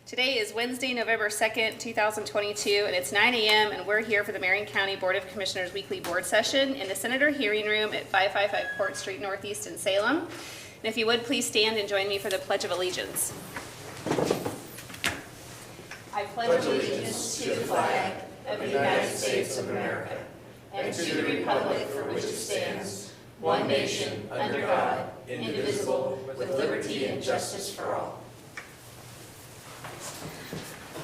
Today is Wednesday, November 2nd, 2022, and it's 9 a.m. and we're here for the Marion County Board of Commissioners weekly board session in the Senator Hearing Room at 555 Court Street Northeast in Salem. And if you would, please stand and join me for the Pledge of Allegiance. I pledge allegiance to the flag of the United States of America and to the republic for which it stands, one nation, under God, indivisible, with liberty and justice for all.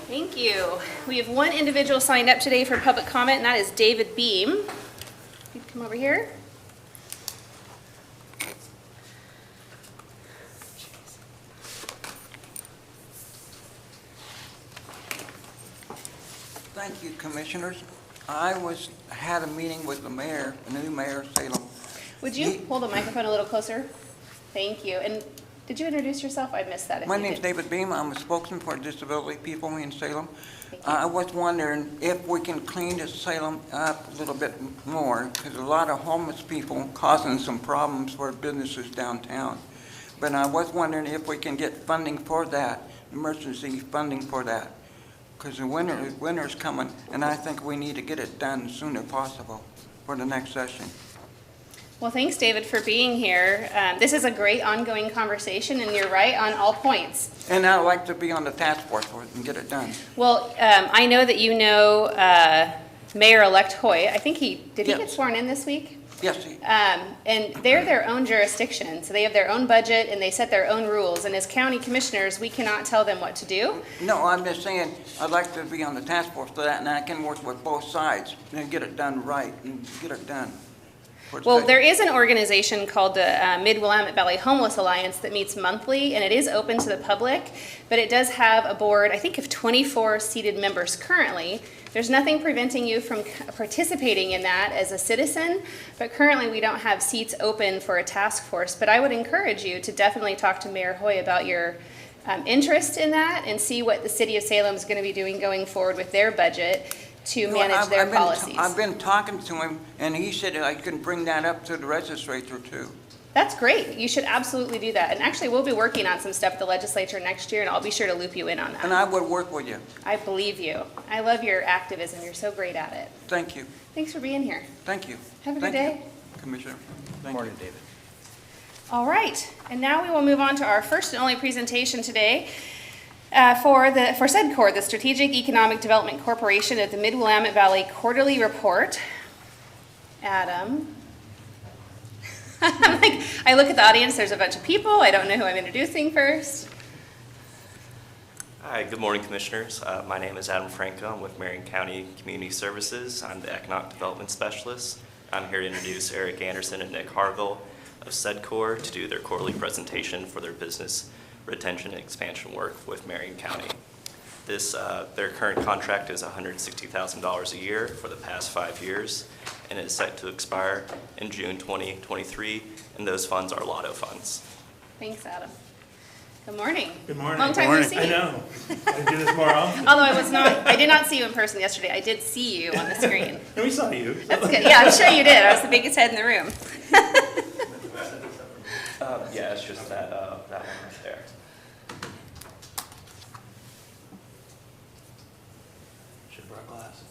Thank you. We have one individual signed up today for public comment, and that is David Beam. You come over here. Thank you, Commissioners. I had a meeting with the mayor, the new mayor of Salem. Would you hold the microphone a little closer? Thank you. And did you introduce yourself? I missed that. My name is David Beam. I'm a spokesman for disability people in Salem. I was wondering if we can clean Salem up a little bit more, because a lot of homeless people causing some problems for businesses downtown. But I was wondering if we can get funding for that, emergency funding for that, because the winter's coming, and I think we need to get it done as soon as possible for the next session. Well, thanks, David, for being here. This is a great ongoing conversation, and you're right on all points. And I'd like to be on the task force for it and get it done. Well, I know that you know Mayor-elect Hoy. I think did he get sworn in this week? Yes. And they're their own jurisdiction, so they have their own budget and they set their own rules. And as county commissioners, we cannot tell them what to do. No, I'm just saying I'd like to be on the task force for that, and I can work with both sides and get it done right and get it done. Well, there is an organization called the Mid-Willamette Valley Homeless Alliance that meets monthly, and it is open to the public, but it does have a board, I think, of 24 seated members currently. There's nothing preventing you from participating in that as a citizen, but currently we don't have seats open for a task force. But I would encourage you to definitely talk to Mayor Hoy about your interest in that and see what the city of Salem is going to be doing going forward with their budget to manage their policies. I've been talking to him, and he said I can bring that up to the legislature too. That's great. You should absolutely do that. And actually, we'll be working on some stuff at the legislature next year, and I'll be sure to loop you in on that. And I would work with you. I believe you. I love your activism. You're so great at it. Thank you. Thanks for being here. Thank you. Have a good day. Commissioner. Good morning, David. All right. And now we will move on to our first and only presentation today. For SEDCOR, the Strategic Economic Development Corporation of the Mid-Willamette Valley Quarterly Report. Adam. I look at the audience, there's a bunch of people. I don't know who I'm introducing first. Hi, good morning, Commissioners. My name is Adam Franco. I'm with Marion County Community Services. I'm the Economic Development Specialist. I'm here to introduce Eric Anderson and Nick Hargill of SEDCOR to do their quarterly presentation for their business retention and expansion work with Marion County. Their current contract is $160,000 a year for the past 5 years, and it is set to expire in June 2023, and those funds are lotto funds. Thanks, Adam. Good morning. Good morning. Long time no see. I know. I do this more often. Although I did not see you in person yesterday. I did see you on the screen. And we saw you. That's good. Yeah, I'm sure you did. I was the biggest head in the room. Yeah, it's just that one right there. Should have brought glasses.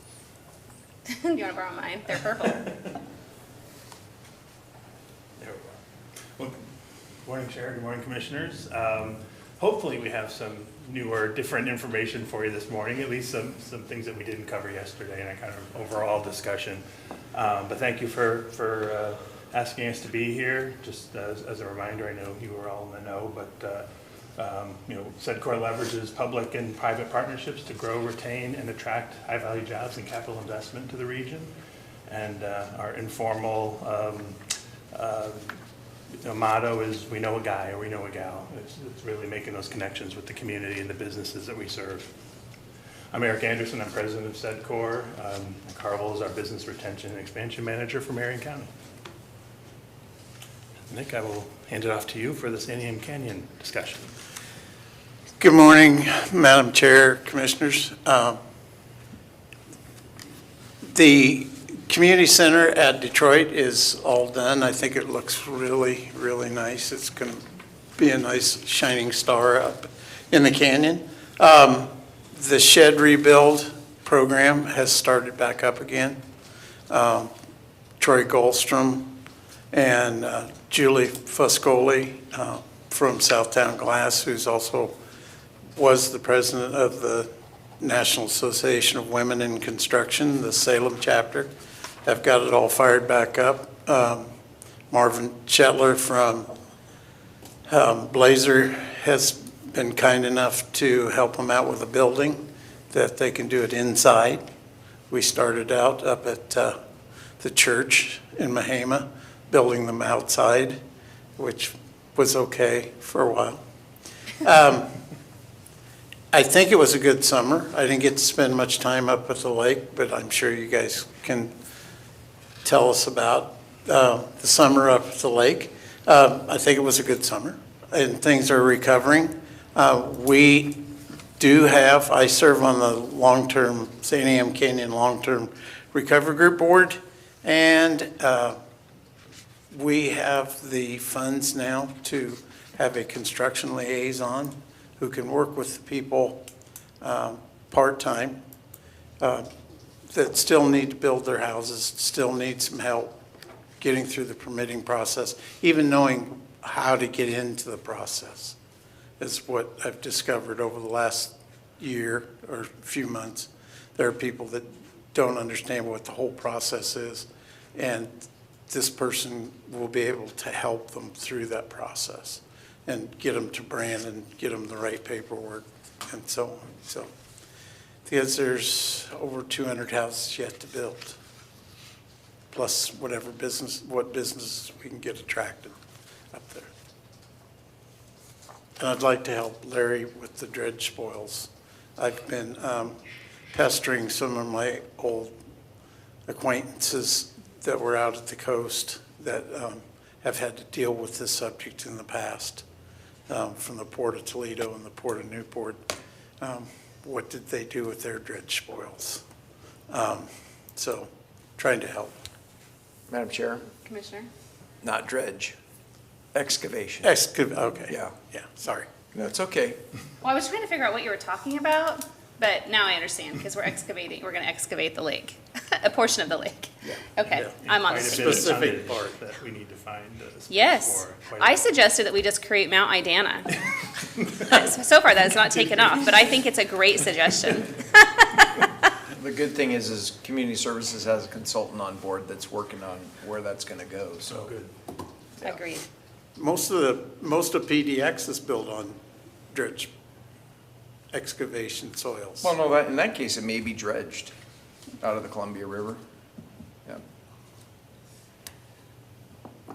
Do you want to borrow mine? They're purple. There we go. Well, good morning, Chair. Good morning, Commissioners. Hopefully we have some new or different information for you this morning, at least some things that we didn't cover yesterday in a kind of overall discussion. But thank you for asking us to be here. Just as a reminder, I know you were all in the know, but SEDCOR leverages public and private partnerships to grow, retain, and attract high-value jobs and capital investment to the region. And our informal motto is "We know a guy" or "We know a gal." It's really making those connections with the community and the businesses that we serve. I'm Eric Anderson. I'm president of SEDCOR. Carvel is our business retention and expansion manager for Marion County. Nick, I will hand it off to you for the Sandium Canyon discussion. Good morning, Madam Chair, Commissioners. The community center at Detroit is all done. I think it looks really, really nice. It's going to be a nice shining star up in the canyon. The shed rebuild program has started back up again. Troy Goldstrom and Julie Fuscoli from Southtown Glass, who's also was the president of the National Association of Women in Construction, the Salem chapter, have got it all fired back up. Marvin Shetler from Blazer has been kind enough to help them out with a building that they can do it inside. We started out up at the church in Mahama, building them outside, which was okay for a while. I think it was a good summer. I didn't get to spend much time up at the lake, but I'm sure you guys can tell us about the summer up at the lake. I think it was a good summer, and things are recovering. We do have, I serve on the long-term, St. Anne Canyon Long-Term Recovery Group Board, and we have the funds now to have a construction liaison who can work with the people part-time that still need to build their houses, still need some help getting through the permitting process, even knowing how to get into the process is what I've discovered over the last year or few months. There are people that don't understand what the whole process is, and this person will be able to help them through that process and get them to Brandon, get them the right paperwork and so on. So, because there's over 200 houses yet to build, plus what business we can get attracted up there. And I'd like to help Larry with the dredge spoils. I've been pestering some of my old acquaintances that were out at the coast that have had to deal with this subject in the past, from the Port of Toledo and the Port of Newport. What did they do with their dredge spoils? So trying to help. Madam Chair, Commissioner? not dredge, excavation. Okay. Yeah. Yeah, sorry. That's okay. Well, I was trying to figure out what you were talking about, but now I understand, because we're going to excavate the lake, a portion of the lake. Yeah. Okay, Yeah. I'm on the Quite a same bit of page. Specific tonnage part. that we need to find. Space Yes, for quite a I bit. suggested that we just create Mount Idana. So far, that has not taken off, but I think it's a great suggestion. The good thing is Community Services has a consultant on board that's working on where that's gonna go, so. So good. Yeah. Agreed. Most of PDX is built on dredge excavation soils. Well, no, in that case, it may be dredged out of the Columbia River. Yeah.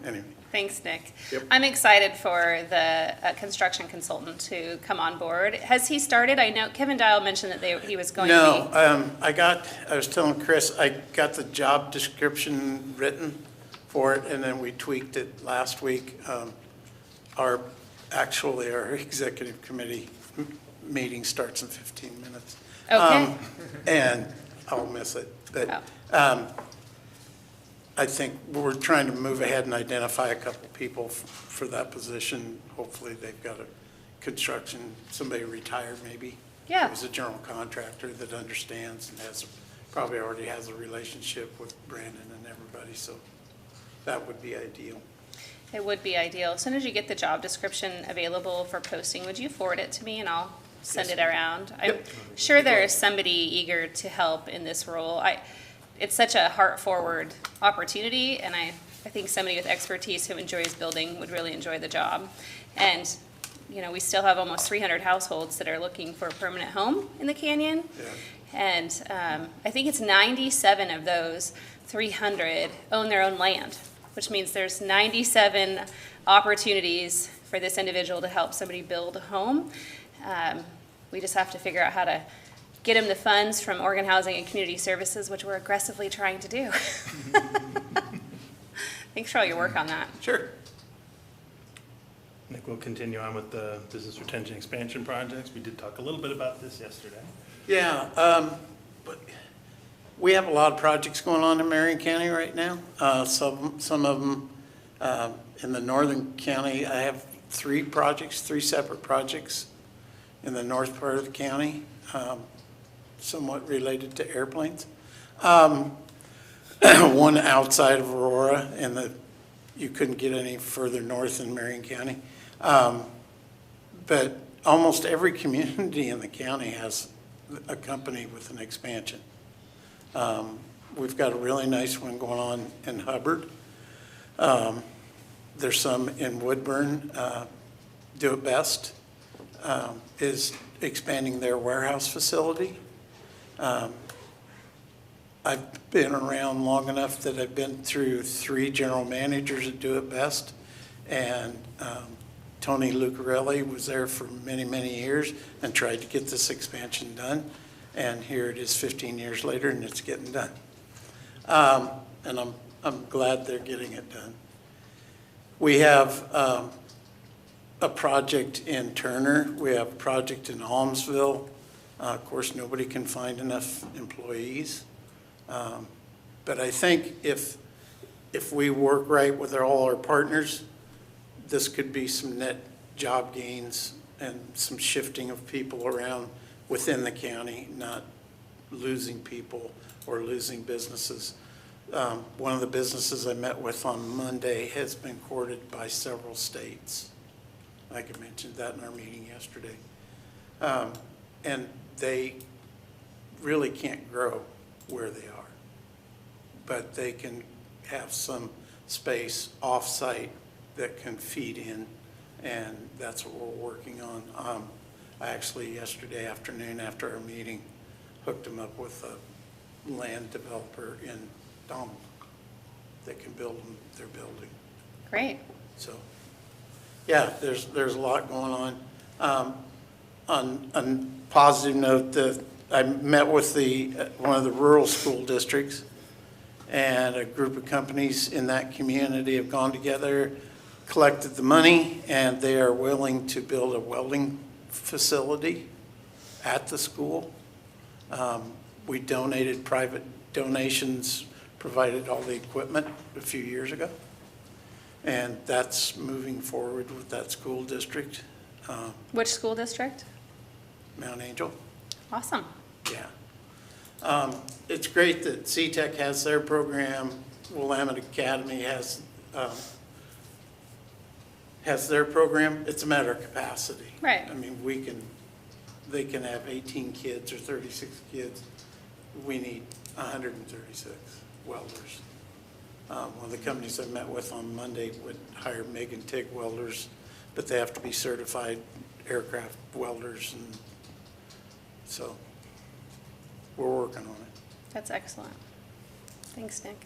Anyway, Thanks, Nick. Yep. I'm excited for the construction consultant to come on board. Has he started? I know Kevin Dial mentioned that he was going to no, be. I was telling Chris, I got the job description written for it, and then we tweaked it last week. Our executive committee meeting starts in 15 minutes. Okay. And I'll miss it, but, Oh. I think we're trying to move ahead and identify a couple people for that position. Hopefully they've got somebody retired maybe. Yeah. Who's a general contractor that understands and probably already has a relationship with Brandon and everybody, so that would be ideal. It would be ideal. As soon as you get the job description available for posting, would you forward it to me and I'll send Yes. it around? I'm Yep. sure there is somebody eager to help in this role. It's such a heart-forward opportunity, and I think somebody with expertise who enjoys building would really enjoy the job. And, we still have almost 300 households that are looking for a permanent home in the canyon. Yeah. And I think it's 97 of those 300 own their own land, which means there's 97 opportunities for this individual to help somebody build a home. We just have to figure out how to get them the funds from Oregon Housing and Community Services, which we're aggressively trying to do. Thanks for all your work on that. Sure. Nick, we'll continue on with the business retention expansion projects. We did talk a little bit about this yesterday. Yeah, but we have a lot of projects going on in Marion County right now. Some of them in the northern county, I have three separate projects in the north part of the county, somewhat related to airplanes. One outside of Aurora, and you couldn't get any further north in Marion County. But almost every community in the county has a company with an expansion. We've got a really nice one going on in Hubbard. There's some in Woodburn. Do It Best is expanding their warehouse facility. I've been around long enough that I've been through 3 general managers at Do It Best, and Tony Lucarelli was there for many, many years and tried to get this expansion done, and here it is 15 years later, and it's getting done. And I'm glad they're getting it done. We have a project in Turner. We have a project in Almsville. Of course, nobody can find enough employees. But I think if we work right with all our partners, this could be some net job gains and some shifting of people around within the county, not losing people or losing businesses. One of the businesses I met with on Monday has been courted by several states. Like I mentioned that in our meeting yesterday. And they really can't grow where they are, but they can have some space off-site that can feed in, and that's what we're working on. I actually, yesterday afternoon after our meeting, hooked them up with a land developer in Donald that can build them their building. Great. So, yeah, there's a lot going on. On a positive note, I met with one of the rural school districts, and a group of companies in that community have gone together, collected the money, and they are willing to build a welding facility at the school. We donated private donations, provided all the equipment a few years ago. And that's moving forward with that school district, Which school district? Mount Angel. Awesome. Yeah. It's great that CTEC has their program. Willamette Academy has their program. It's a matter of capacity. Right. I mean, they can have 18 kids or 36 kids. We need 136 welders. One of the companies I met with on Monday would hire MIG and TIG welders, but they have to be certified aircraft welders, and so we're working on it. That's excellent. Thanks, Nick.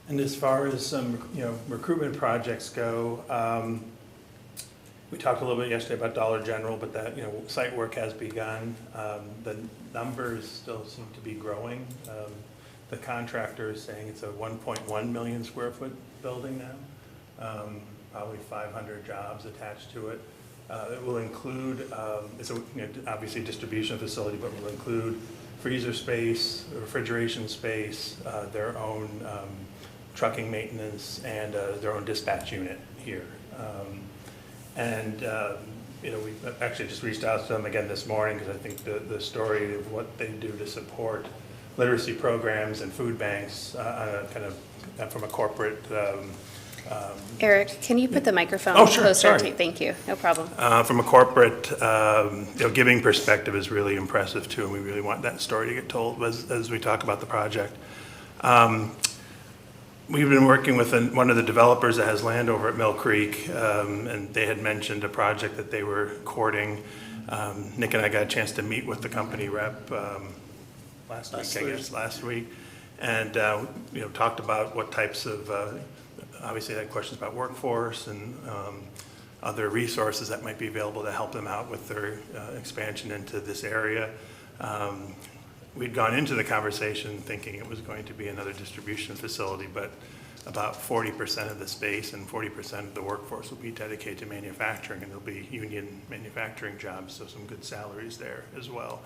And as far as some, recruitment projects go, we talked a little bit yesterday about Dollar General, but that, site work has begun. The numbers still seem to be growing. The contractor is saying it's a 1.1 million square foot building now, probably 500 jobs attached to it. It will include, it's obviously a distribution facility, but will include freezer space, refrigeration space, their own trucking maintenance, and their own dispatch unit here. We actually just reached out to them again this morning because I think the story of what they do to support literacy programs and food banks from a corporate. Eric, can you put the microphone Sure, closer? sorry. Thank you. No problem. From a corporate giving perspective is really impressive too, and we really want that story to get told as we talk about the project. We've been working with one of the developers that has land over at Mill Creek, and they had mentioned a project that they were courting. Nick and I got a chance to meet with the company rep last week, and talked about what types of, obviously they had questions about workforce and other resources that might be available to help them out with their expansion into this area. We'd gone into the conversation thinking it was going to be another distribution facility, but about 40% of the space and 40% of the workforce will be dedicated to manufacturing, and there'll be union manufacturing jobs, so some good salaries there as well.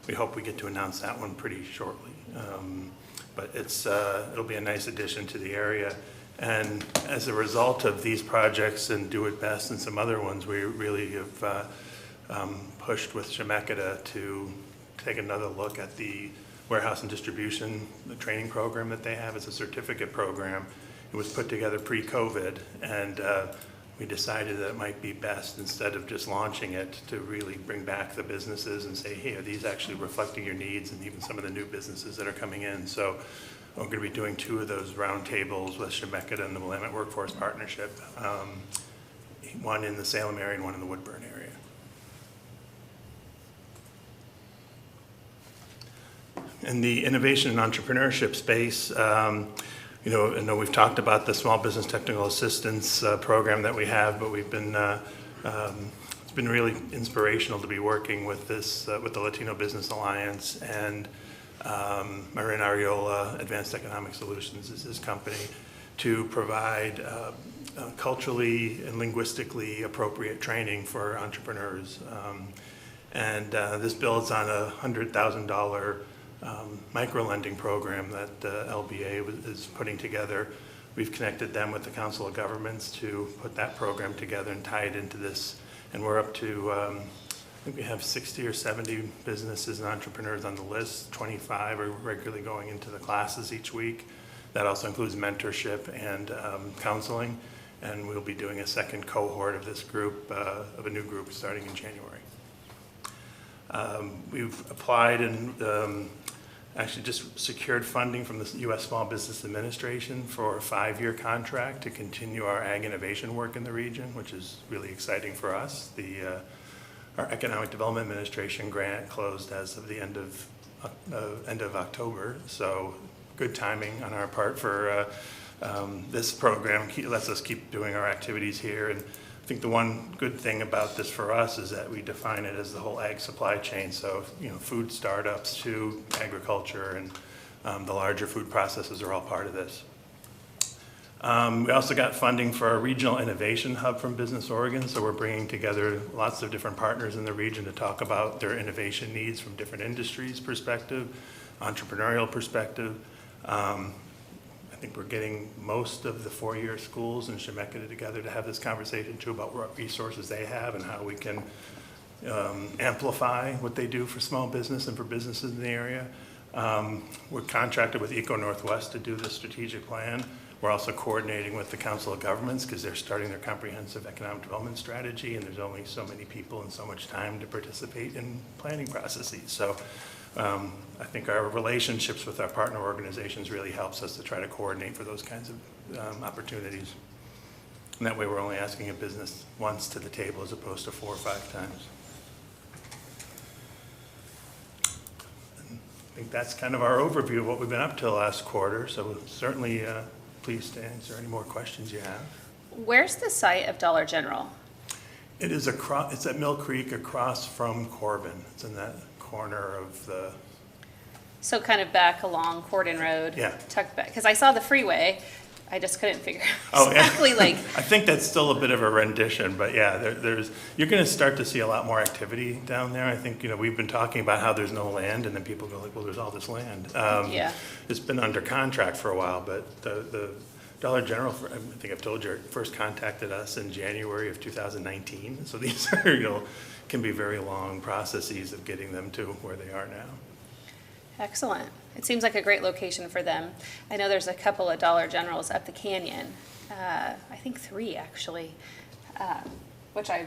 We hope we get to announce that one pretty shortly. But it'll be a nice addition to the area. And as a result of these projects and Do It Best and some other ones, we really have pushed with Chemeketa to take another look at the warehouse and distribution, the training program that they have. It's a certificate program. It was put together pre-COVID, and we decided that it might be best, instead of just launching it, to really bring back the businesses and say, hey, are these actually reflecting your needs, and even some of the new businesses that are coming in. So we're going to be doing 2 of those roundtables with Chemeketa and the Willamette Workforce Partnership, one in the Salem area and one in the Woodburn area. In the innovation and entrepreneurship space, you know, I know we've talked about the Small Business Technical Assistance program that we have, but we've been, it's been really inspirational to be working with this, with the Latino Business Alliance, and Marion Advanced Economic Solutions is his company, to provide culturally and linguistically appropriate training for entrepreneurs. This builds on a $100,000 micro-lending program that LBA is putting together. We've connected them with the Council of Governments to put that program together and tie it into this. And we're up to, I think we have 60 or 70 businesses and entrepreneurs on the list. 25 are regularly going into the classes each week. That also includes mentorship and counseling. And we'll be doing a second cohort of this group, of a new group starting in January. We've applied and actually just secured funding from the U.S. Small Business Administration for a 5-year contract to continue our ag innovation work in the region, which is really exciting for us. Our Economic Development Administration grant closed as of the end of October, so good timing on our part for this program. Lets us keep doing our activities here. And I think the one good thing about this for us is that we define it as the whole ag supply chain. So, you know, food startups to agriculture, and the larger food processors are all part of this. We also got funding for our regional innovation hub from Business Oregon. So we're bringing together lots of different partners in the region to talk about their innovation needs from different industries perspective, entrepreneurial perspective. I think we're getting most of the 4-year schools in Chemeketa together to have this conversation too about what resources they have and how we can amplify what they do for small business and for businesses in the area. We're contracted with Eco Northwest to do the strategic plan. We're also coordinating with the Council of Governments because they're starting their comprehensive economic development strategy, and there's only so many people and so much time to participate in planning processes. So I think our relationships with our partner organizations really helps us to try to coordinate for those kinds of opportunities. And that way we're only asking a business once to the table as opposed to 4 or 5 times. And I think that's kind of our overview of what we've been up to last quarter. So certainly pleased to answer any more questions you have. Where's the site of Dollar General? It is it's at Mill Creek across from Corbin. It's in that corner of the... So kind of back along Cordon Road? Yeah. Tucked back, because I saw the freeway. I just couldn't figure out exactly like... I think that's still a bit of a rendition, but yeah, you're going to start to see a lot more activity down there. I think, you know, we've been talking about how there's no land, and then people go like, well, there's all this land. Yeah. It's been under contract for a while, but the Dollar General, I think I've told you, first contacted us in January of 2019. So these are, you know, can be very long processes of getting them to where they are now. Excellent. It seems like a great location for them. I know there's a couple of Dollar Generals up the canyon. I think 3 actually, which I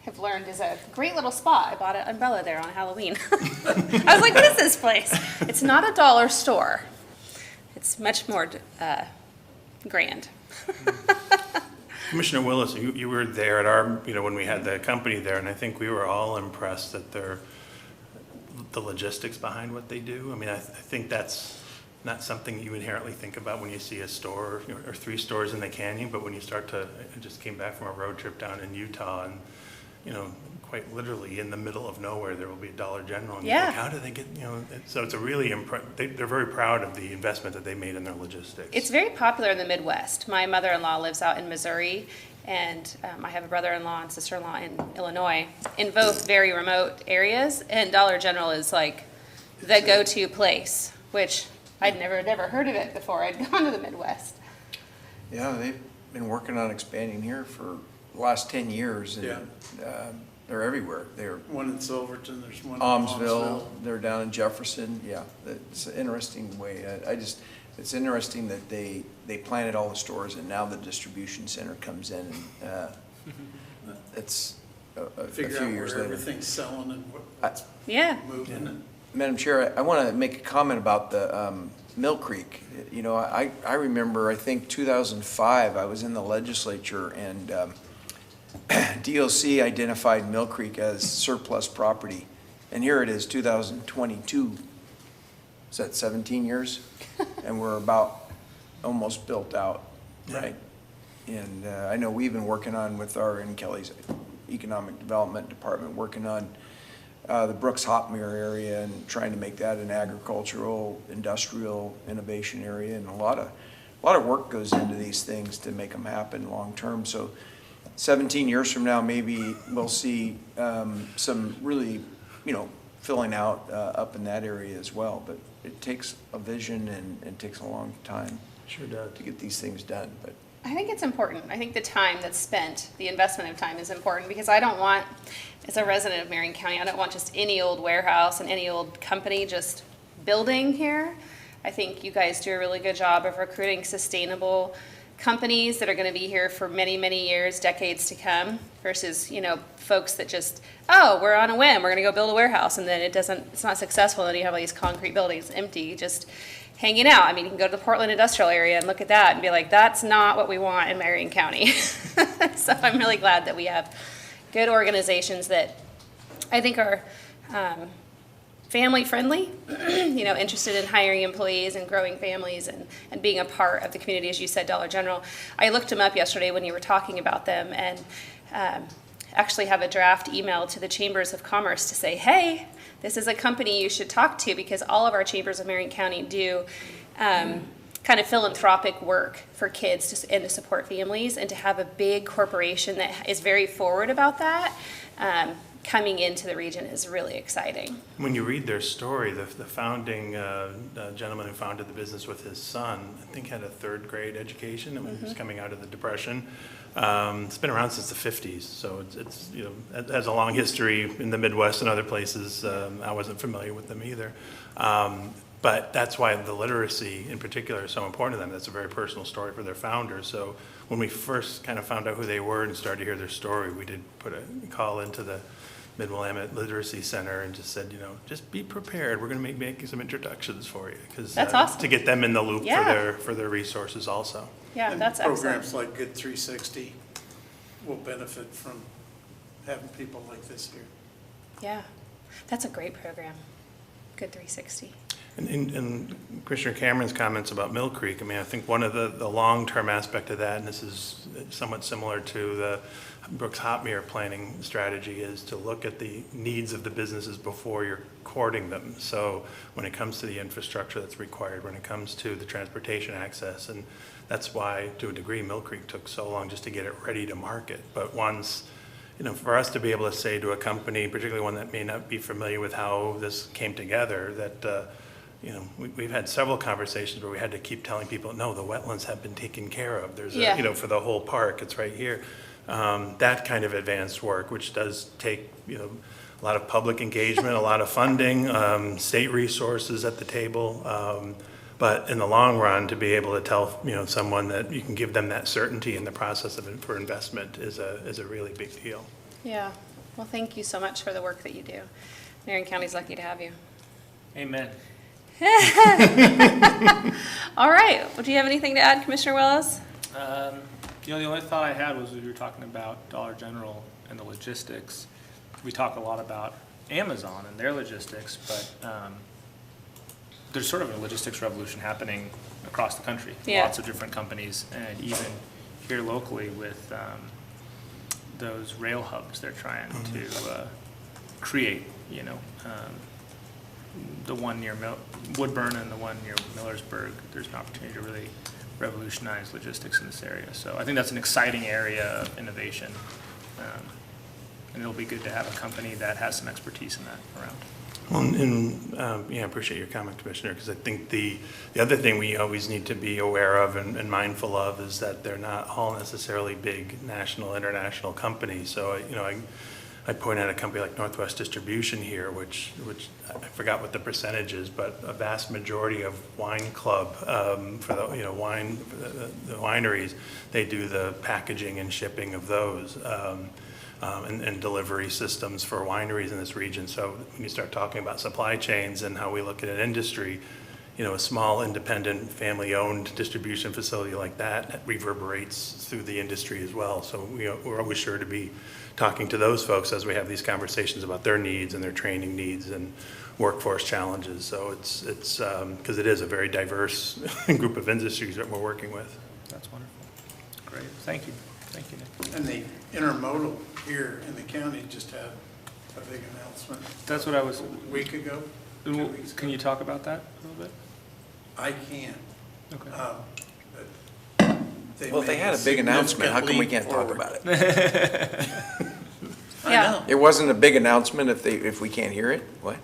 have learned is a great little spot. I bought an umbrella there on Halloween. I was like, what is this place? It's not a dollar store. It's much more grand. Commissioner Willis, you were there at our, you know, when we had the company there, and I think we were all impressed at the logistics behind what they do. I mean, I think that's not something you inherently think about when you see a store, you know, or 3 stores in the canyon, but when you start to, I just came back from a road trip down in Utah, and, you know, quite literally in the middle of nowhere, there will be a Dollar General. And yeah. You think, how do they get, you know, so it's a really, they're very proud of the investment that they made in their logistics. It's very popular in the Midwest. My mother-in-law lives out in Missouri, and I have a brother-in-law and sister-in-law in Illinois, in both very remote areas, and Dollar General is like the go-to place, which I'd never heard of it before I'd gone to the Midwest. Yeah, they've been working on expanding here for the last 10 years. And, Yeah. they're everywhere. They're One in Silverton, there's one in Almsville, they're down in Jefferson. Yeah, it's an interesting way. It's interesting that they planted all the stores and now the distribution center comes in and it's a few Figure out years where later. everything's selling and what's Yeah. moving. Madam Chair, I want to make a comment about the Mill Creek. You know, I remember, I think 2005, I was in the legislature and DOC identified Mill Creek as surplus property. And here it is, 2022. Is that 17 years? And we're about almost built out, right? And I know we've been working on with in Kelly's Economic Development Department, working on the Brooks Hopmere area and trying to make that an agricultural, industrial innovation area. And a lot of work goes into these things to make them happen long-term. So 17 years from now, maybe we'll see some really, filling out up in that area as well. But it takes a vision and it takes a long time Sure does. to get these things done. But I think it's important. I think the time that's spent, the investment of time is important because I don't want, as a resident of Marion County, I don't want just any old warehouse and any old company just building here. I think you guys do a really good job of recruiting sustainable companies that are going to be here for many, many years, decades to come, versus, folks that just, we're on a whim, we're going to go build a warehouse, and then it's not successful, and you have all these concrete buildings empty, just hanging out. I mean, you can go to the Portland industrial area and look at that and be like, that's not what we want in Marion County. So I'm really glad that we have good organizations that I think are family friendly, interested in hiring employees and growing families and being a part of the community, as you said, Dollar General. I looked them up yesterday when you were talking about them and actually have a draft email to the Chambers of Commerce to say, hey, this is a company you should talk to, because all of our chambers of Marion County do kind of philanthropic work for kids and to support families, and to have a big corporation that is very forward about that coming into the region is really exciting. When you read their story, the founding gentleman who founded the business with his son, I think had a third grade education and was coming out of the Depression. It's been around since the 50s, so it has a long history in the Midwest and other places. I wasn't familiar with them either. But that's why the literacy in particular is so important to them. That's a very personal story for their founder. So when we first kind of found out who they were and started to hear their story, we did put a call into the Mid-Willamette Literacy Center and just said, just be prepared. We're going to make making some introductions for you, because That's awesome. to get them in the loop Yeah. for their resources also. Yeah, And that's programs excellent. like Good 360 will benefit from having people like this here. Yeah, that's a great program. Good 360. And Commissioner Cameron's comments about Mill Creek, I think one of the long-term aspect of that, and this is somewhat similar to the Brooks Hopmere planning strategy, is to look at the needs of the businesses before you're courting them. So when it comes to the infrastructure that's required, when it comes to the transportation access, and that's why, to a degree, Mill Creek took so long just to get it ready to market. But once, for us to be able to say to a company, particularly one that may not be familiar with how this came together, that we've had several conversations where we had to keep telling people, no, the wetlands have been taken care of. There's for the whole park, it's right here. That kind of advanced work, which does take, a lot of public engagement, a lot of funding, state resources at the table. But in the long run, to be able to tell, someone that you can give them that certainty in the process for investment is a really big deal. Yeah, well, thank you so much for the work that you do. Marion County's lucky to have you. Amen. All right, well, do you have anything to add, Commissioner Willis? The only thought I had was when you were talking about Dollar General and the logistics. We talk a lot about Amazon and their logistics, but there's sort of a logistics revolution happening across the country. Yeah. Lots of different companies, and even here locally with those rail hubs they're trying to create, the one near Woodburn and the one near Millersburg. There's an opportunity to really revolutionize logistics in this area. So I think that's an exciting area of innovation. And it'll be good to have a company that has some expertise in that around. Well, and, yeah, I appreciate your comment, Commissioner, because I think the other thing we always need to be aware of and mindful of is that they're not all necessarily big national, international companies. So, I point out a company like Northwest Distribution here, which I forgot what the percentage is, but a vast majority of wine club, for the, the wineries, they do the packaging and shipping of those. And delivery systems for wineries in this region. So when you start talking about supply chains and how we look at an industry, a small independent family-owned distribution facility like that reverberates through the industry as well. So we're always sure to be talking to those folks as we have these conversations about their needs and their training needs and workforce challenges. So it's because it is a very diverse group of industries that we're working with. That's wonderful. Great, thank you, Nick. And the intermodal here in the county just had a big announcement. That's what I was, A week ago. can you talk about that a little bit? I can. Okay. But Well, if they made had a big announcement, how come we significant can't talk leap about it? forward. I Yeah. know. It wasn't a big announcement if we can't hear it? What?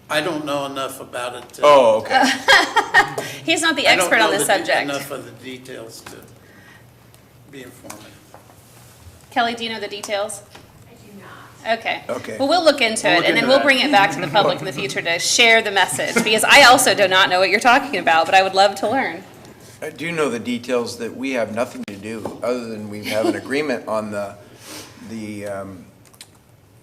I don't know enough about it to. Oh, okay. He's not the I don't expert on know the subject. Enough of the details to be informative. Kelly, do you know the details? I do not. Okay. Okay. Well, we'll look into it, and then we'll bring it back to the public in the future to share the message, because I also do not know what you're talking about, but I would love to learn. I do know the details that we have nothing to do, other than we have an agreement on the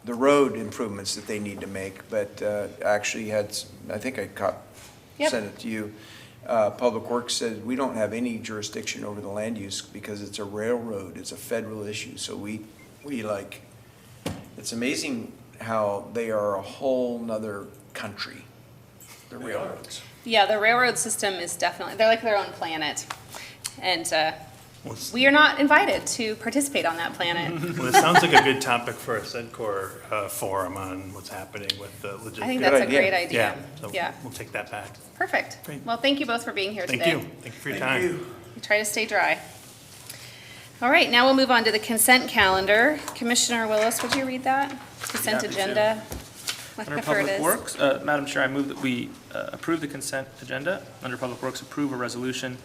road improvements that they need to make, but actually I think I Yep. sent it to you. Public Works said, we don't have any jurisdiction over the land use because it's a railroad, it's a federal issue, so we it's amazing how they are a whole nother country, the railroads. Yeah, the railroad system is definitely, they're like their own planet. And we are not invited to participate on that planet. Well, it sounds like a good topic for a SEDCOR forum on what's happening with the logistics. I think that's a idea. great idea. So Yeah, we'll take that back. perfect. Great. Well, thank you both for being here Thank today. you. Thank you for your time. We try to stay dry. All right, now we'll move on to the consent calendar. Commissioner Willis, would you read that? Consent Happy to. agenda. Under Whatever it Public is. Works, Madam Chair, I move that we approve the consent agenda. Under Public Works, approve a resolution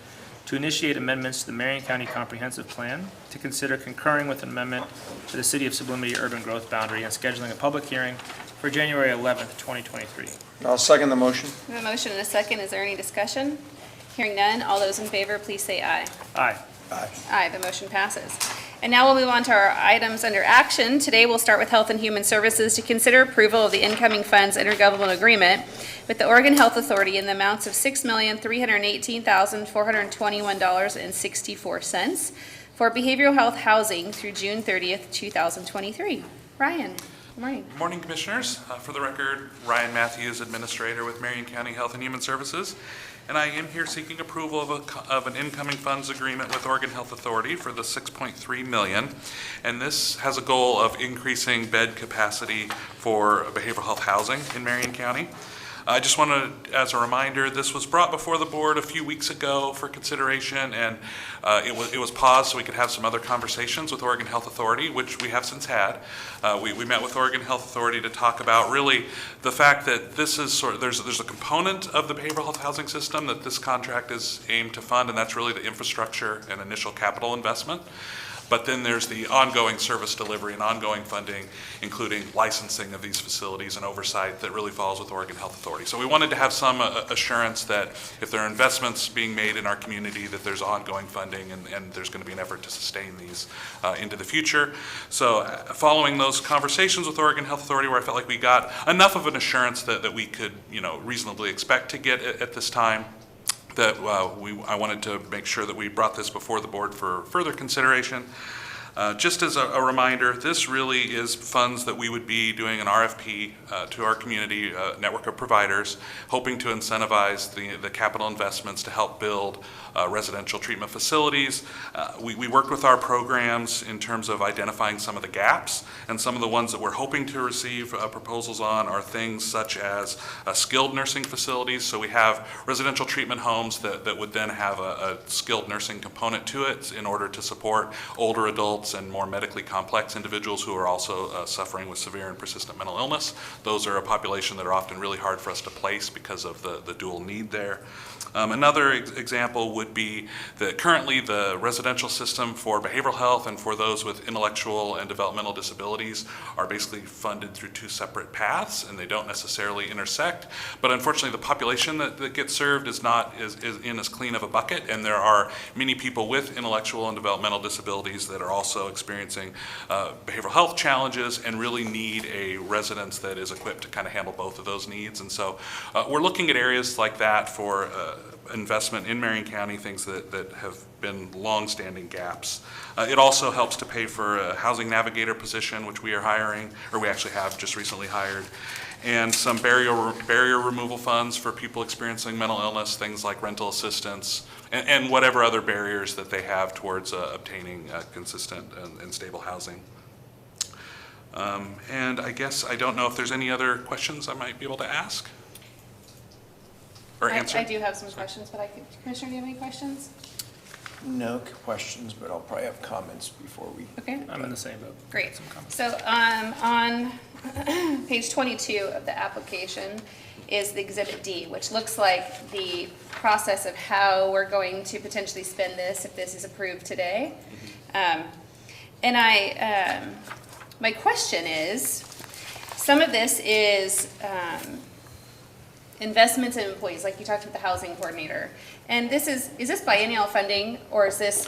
to initiate amendments to the Marion County Comprehensive Plan, to consider concurring with an amendment to the City of Sublimity Urban Growth Boundary and scheduling a public hearing for January 11th, 2023. I'll second the motion. We have a motion and a second. Is there any discussion? Hearing none, all those in favor, please say aye. Aye. Aye, the motion passes. And now we'll move on to our items under action. Today, we'll start with Health and Human Services to consider approval of the incoming funds intergovernmental agreement with the Oregon Health Authority in the amounts of $6,318,421.64 for behavioral health housing through June 30th, 2023. Ryan, good morning. Good morning, Commissioners. For the record, Ryan Matthews, Administrator with Marion County Health and Human Services, and I am here seeking approval of an incoming funds agreement with Oregon Health Authority for the $6.3 million, and this has a goal of increasing bed capacity for behavioral health housing in Marion County. I just wanted, as a reminder, this was brought before the board a few weeks ago for consideration, and it was paused so we could have some other conversations with Oregon Health Authority, which we have since had. We met with Oregon Health Authority to talk about really the fact that this is there's a component of the behavioral health housing system that this contract is aimed to fund, and that's really the infrastructure and initial capital investment. But then there's the ongoing service delivery and ongoing funding, including licensing of these facilities and oversight that really falls with Oregon Health Authority. So we wanted to have some assurance that if there are investments being made in our community, that there's ongoing funding and there's going to be an effort to sustain these into the future. So following those conversations with Oregon Health Authority, where I felt like we got enough of an assurance that we could, reasonably expect to get at this time, that I wanted to make sure that we brought this before the board for further consideration. Just as a reminder, this really is funds that we would be doing an RFP to our community network of providers, hoping to incentivize the capital investments to help build residential treatment facilities. We worked with our programs in terms of identifying some of the gaps, and some of the ones that we're hoping to receive proposals on are things such as skilled nursing facilities. So we have residential treatment homes that would then have a skilled nursing component to it in order to support older adults adults and more medically complex individuals who are also suffering with severe and persistent mental illness. Those are a population that are often really hard for us to place because of the dual need there. Another example would be that currently the residential system for behavioral health and for those with intellectual and developmental disabilities are basically funded through two separate paths, and they don't necessarily intersect. But unfortunately, the population that gets served is not in as clean of a bucket, and there are many people with intellectual and developmental disabilities that are also experiencing behavioral health challenges and really need a residence that is equipped to kind of handle both of those needs. And so we're looking at areas like that for investment in Marion County, things that have been long-standing gaps. It also helps to pay for a housing navigator position, which we are hiring, or we actually have just recently hired, and some barrier removal funds for people experiencing mental illness, things like rental assistance, and whatever other barriers that they have towards obtaining consistent and stable housing. And I guess I don't know if there's any other questions I might be able to ask or answer. I do have some questions, but Commissioner, do you have any questions? No questions, but I'll probably have comments before we. Okay. I'm in the same boat. Great. Some comments. So on page 22 of the application is the Exhibit D, which looks like the process of how we're going to potentially spend this if this is approved today. And my question is, some of this is investments in employees, like you talked about the housing coordinator. And is this biennial funding, or is this?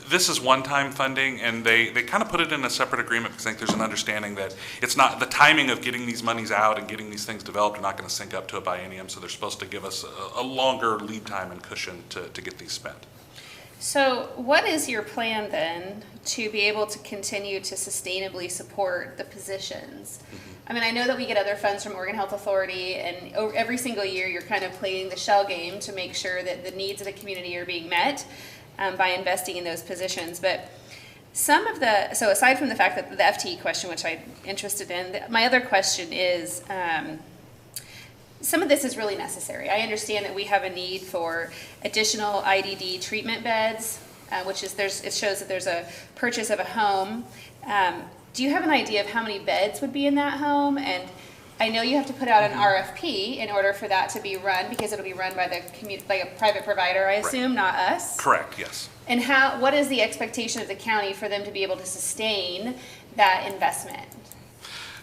This is one-time funding, and they kind of put it in a separate agreement because I think there's an understanding that it's not, the timing of getting these monies out and getting these things developed are not going to sync up to a biennium, so they're supposed to give us a longer lead time and cushion to get these spent. So what is your plan then to be able to continue to sustainably support the positions? I mean, I know that we get other funds from Oregon Health Authority, and every single year you're kind of playing the shell game to make sure that the needs of the community are being met by investing in those positions. But so aside from the fact that the FTE question, which I'm interested in, my other question is, some of this is really necessary. I understand that we have a need for additional IDD treatment beds, which is it shows that there's a purchase of a home. Do you have an idea of how many beds would be in that home? And I know you have to put out an RFP in order for that to be run, because it'll be run by by a private provider, I assume, not us. Correct, yes. And what is the expectation of the county for them to be able to sustain that investment?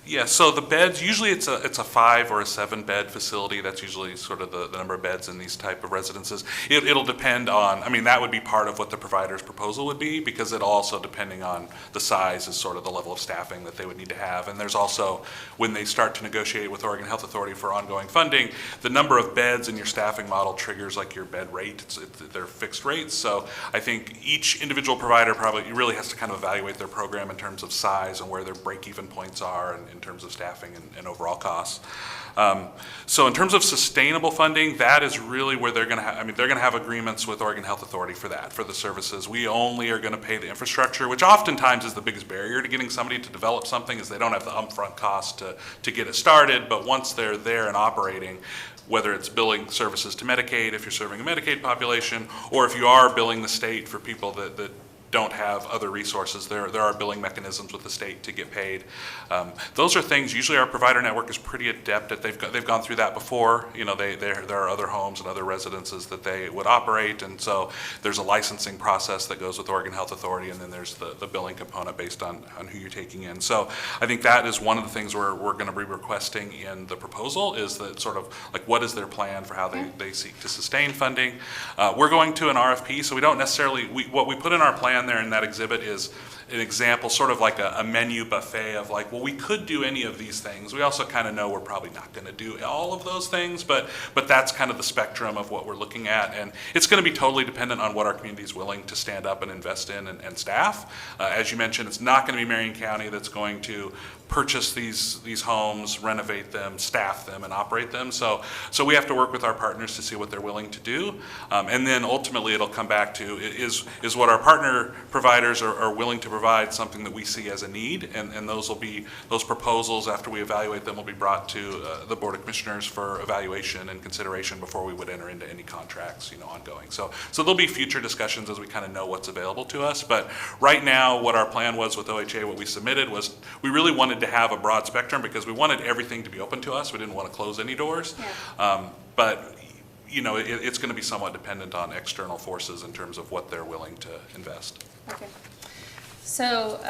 Yeah, so the beds, usually it's a 5 or a 7 bed facility. That's usually sort of the number of beds in these type of residences. It'll depend on, I mean, that would be part of what the provider's proposal would be, because it'll also, depending on the size, is sort of the level of staffing that they would need to have. And there's also, when they start to negotiate with Oregon Health Authority for ongoing funding, the number of beds in your staffing model triggers like your bed rate. They're fixed rates. So I think each individual provider probably really has to kind of evaluate their program in terms of size and where their break-even points are, and in terms of staffing and overall costs. So in terms of sustainable funding, that is really where they're going to have, I mean, they're going to have agreements with Oregon Health Authority for that, for the services. We only are going to pay the infrastructure, which oftentimes is the biggest barrier to getting somebody to develop something, is they don't have the upfront cost to get it started. But once they're there and operating, whether it's billing services to Medicaid, if you're serving a Medicaid population, or if you are billing the state for people that don't have other resources, there are billing mechanisms with the state to get paid. Those are things, usually our provider network is pretty adept at, they've gone through that before. You know, there are other homes and other residences that they would operate, and so there's a licensing process that goes with Oregon Health Authority, and then there's the billing component based on who you're taking in. So I think that is one of the things we're going to be requesting in the proposal, is that sort of like, what is their plan for how they seek to sustain funding. We're going to an RFP, so we don't necessarily, what we put in our plan there in that exhibit is an example, sort of like a menu buffet of like, well, we could do any of these things. We also kind of know we're probably not going to do all of those things, but that's kind of the spectrum of what we're looking at. And it's going to be totally dependent on what our community is willing to stand up and invest in and staff. As you mentioned, it's not going to be Marion County that's going to purchase these homes, renovate them, staff them, and operate them. So we have to work with our partners to see what they're willing to do. And then ultimately it'll come back to, is what our partner providers are willing to provide something that we see as a need, and those proposals, after we evaluate them, will be brought to the Board of Commissioners for evaluation and consideration before we would enter into any contracts, ongoing. So there'll be future discussions as we kind of know what's available to us, but right now, what our plan was with OHA, what we submitted was, we really wanted to have a broad spectrum because we wanted everything to be open to us. We didn't want to close any doors. Yeah. But it's going to be somewhat dependent on external forces in terms of what they're willing to invest. Okay. So,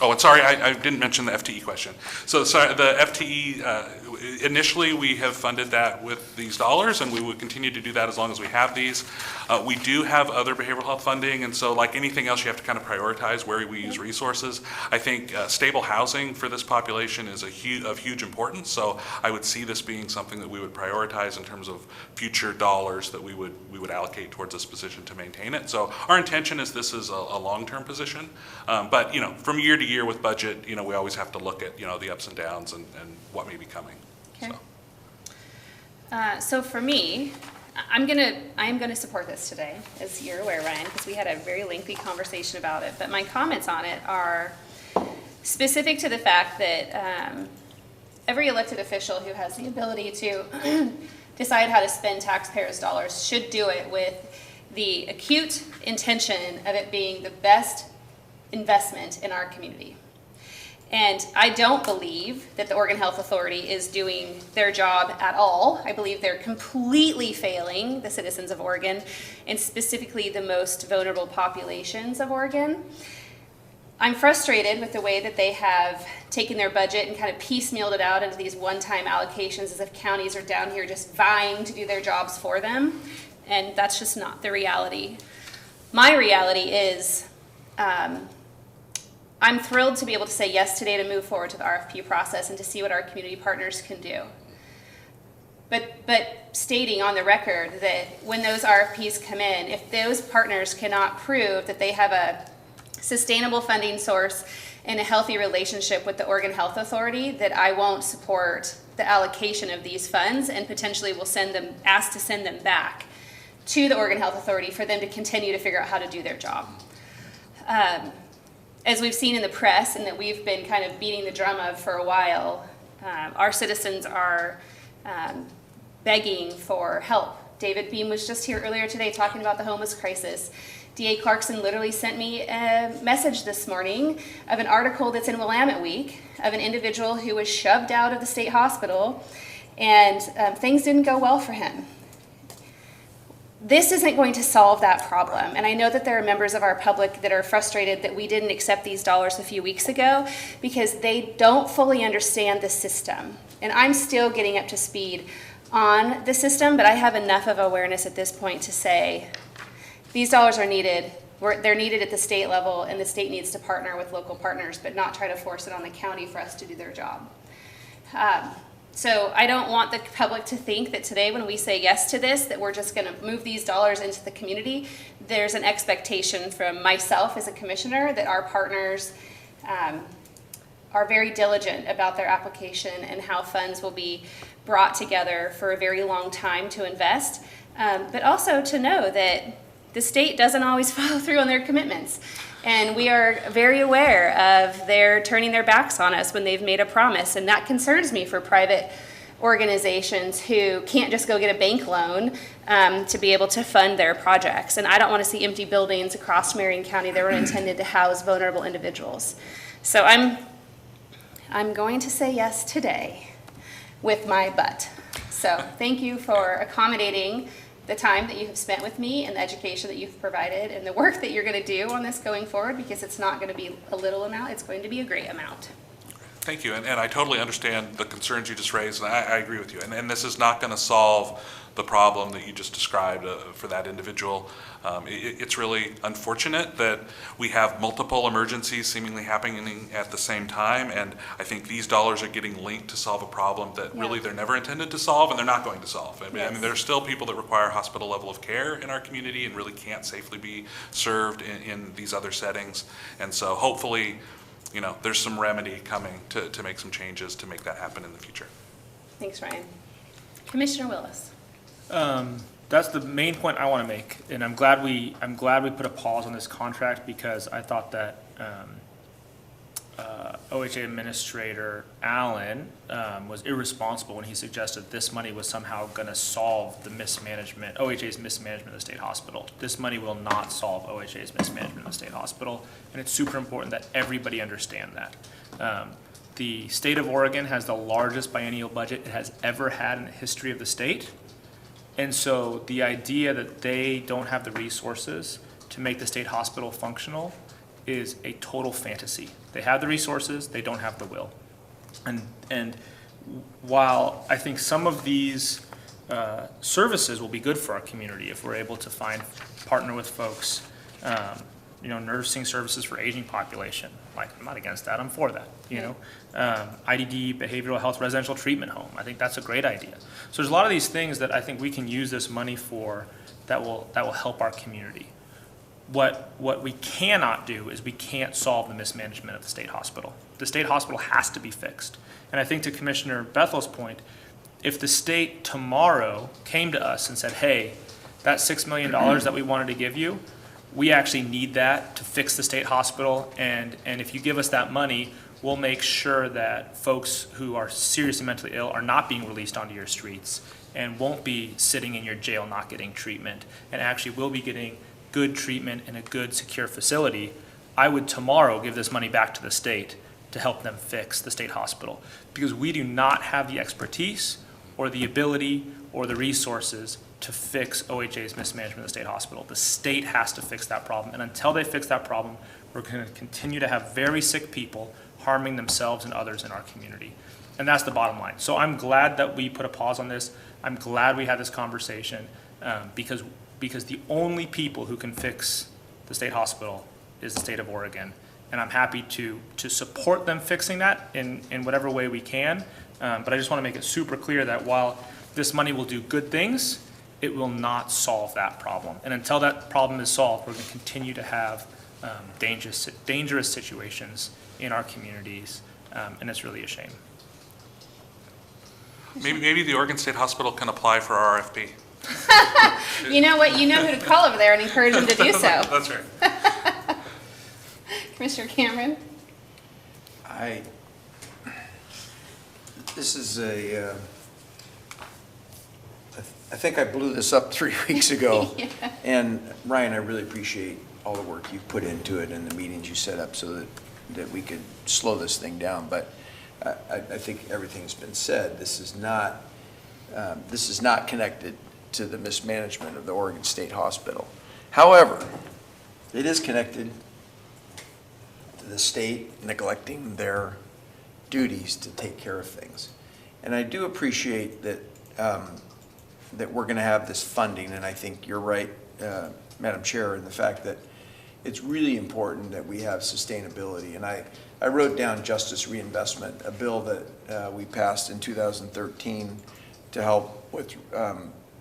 Oh, and sorry, I didn't mention the FTE question. So sorry, the FTE, initially we have funded that with these dollars, and we would continue to do that as long as we have these. We do have other behavioral health funding, and so like anything else, you have to kind of prioritize where we use resources. I think stable housing for this population is of huge importance, so I would see this being something that we would prioritize in terms of future dollars that we would allocate towards this position to maintain it. So our intention is this is a long-term position. But, from year to year with budget, we always have to look at, the ups and downs and what may be coming. okay. So. So for me, I am gonna support this today, as you're aware, Ryan, because we had a very lengthy conversation about it. But my comments on it are specific to the fact that every elected official who has the ability to decide how to spend taxpayers' dollars should do it with the acute intention of it being the best investment in our community. And I don't believe that the Oregon Health Authority is doing their job at all. I believe they're completely failing the citizens of Oregon, and specifically the most vulnerable populations of Oregon. I'm frustrated with the way that they have taken their budget and kind of piecemealed it out into these one-time allocations as if counties are down here just vying to do their jobs for them. And that's just not the reality. My reality is, I'm thrilled to be able to say yes today to move forward to the RFP process and to see what our community partners can do. But stating on the record that when those RFPs come in, if those partners cannot prove that they have a sustainable funding source and a healthy relationship with the Oregon Health Authority, that I won't support the allocation of these funds and potentially will ask to send them back to the Oregon Health Authority for them to continue to figure out how to do their job. As we've seen in the press and that we've been kind of beating the drum of for a while, our citizens are begging for help. David Beam was just here earlier today talking about the homeless crisis. D.A. Clarkson literally sent me a message this morning of an article that's in Willamette Week of an individual who was shoved out of the state hospital, and things didn't go well for him. This isn't going to solve that problem, and I know that there are members of our public that are frustrated that we didn't accept these dollars a few weeks ago because they don't fully understand the system. And I'm still getting up to speed on the system, but I have enough of awareness at this point to say these dollars are needed. They're needed at the state level, and the state needs to partner with local partners, but not try to force it on the county for us to do their job. So I don't want the public to think that today when we say yes to this, that we're just going to move these dollars into the community. There's an expectation from myself as a commissioner that our partners are very diligent about their application and how funds will be brought together for a very long time to invest, but also to know that the state doesn't always follow through on their commitments. And we are very aware of their turning their backs on us when they've made a promise. And that concerns me for private organizations who can't just go get a bank loan to be able to fund their projects. And I don't want to see empty buildings across Marion County that were intended to house vulnerable individuals. So I'm going to say yes today with my butt. So thank you for accommodating the time that you have spent with me and the education that you've provided and the work that you're going to do on this going forward, because it's not going to be a little amount, it's going to be a great amount. Thank you, and I totally understand the concerns you just raised, and I agree with you. And this is not going to solve the problem that you just described for that individual. It's really unfortunate that we have multiple emergencies seemingly happening at the same time, and I think these dollars are getting linked to solve a problem that really they're never intended to solve, and they're not going to solve. I mean, there's still people that require hospital level of care in our community and really can't safely be served in these other settings. And so hopefully, there's some remedy coming to make some changes to make that happen in the future. Thanks, Ryan. Commissioner Willis. that's the main point I want to make, and I'm glad we put a pause on this contract, because I thought that OHA Administrator Allen was irresponsible when he suggested this money was somehow going to solve the mismanagement, OHA's mismanagement of the state hospital. This money will not solve OHA's mismanagement of the state hospital, and it's super important that everybody understand that. The state of Oregon has the largest biennial budget it has ever had in the history of the state. And so the idea that they don't have the resources to make the state hospital functional is a total fantasy. They have the resources, they don't have the will. And while I think some of these services will be good for our community if we're able to partner with folks, nursing services for aging population. Like, I'm not against that, I'm for that, IDD, behavioral health residential treatment home. I think that's a great idea. So there's a lot of these things that I think we can use this money for that will help our community. What we cannot do is we can't solve the mismanagement of the state hospital. The state hospital has to be fixed. And I think to Commissioner Bethel's point, if the state tomorrow came to us and said, hey, that $6 million that we wanted to give you, we actually need that to fix the state hospital, and if you give us that money, we'll make sure that folks who are seriously mentally ill are not being released onto your streets and won't be sitting in your jail not getting treatment, and actually will be getting good treatment in a good, secure facility, I would tomorrow give this money back to the state to help them fix the state hospital, because we do not have the expertise or the ability or the resources to fix OHA's mismanagement of the state hospital. The state has to fix that problem, and until they fix that problem, we're going to continue to have very sick people harming themselves and others in our community. And that's the bottom line. So I'm glad that we put a pause on this. I'm glad we had this conversation, because the only people who can fix the state hospital is the state of Oregon. And I'm happy to support them fixing that in whatever way we can. But I just want to make it super clear that while this money will do good things, it will not solve that problem. And until that problem is solved, we're going to continue to have dangerous situations in our communities, and it's really a shame. Maybe the Oregon State Hospital can apply for our RFP. You know what? You know who to call over there and encourage them to do so. That's right. Commissioner Cameron? This is I think I blew this up 3 weeks ago. Yeah. And Ryan, I really appreciate all the work you've put into it and the meetings you set up so that we could slow this thing down. But I think everything's been said. This is not connected to the mismanagement of the Oregon State Hospital. However, it is connected to the state neglecting their duties to take care of things. And I do appreciate that that we're going to have this funding, and I think you're right, Madam Chair, in the fact that it's really important that we have sustainability. And I wrote down justice reinvestment, a bill that we passed in 2013 to help with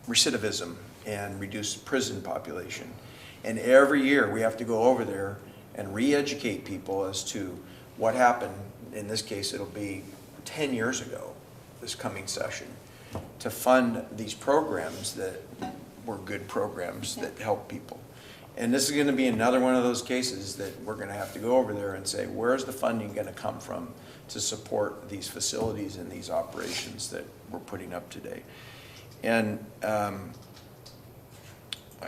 recidivism and reduce prison population. And every year we have to go over there and re-educate people as to what happened. In this case, it'll be 10 years ago, this coming session, to fund these programs that were good programs that help people. And this is going to be another one of those cases that we're going to have to go over there and say, where's the funding going to come from to support these facilities and these operations that we're putting up today? And I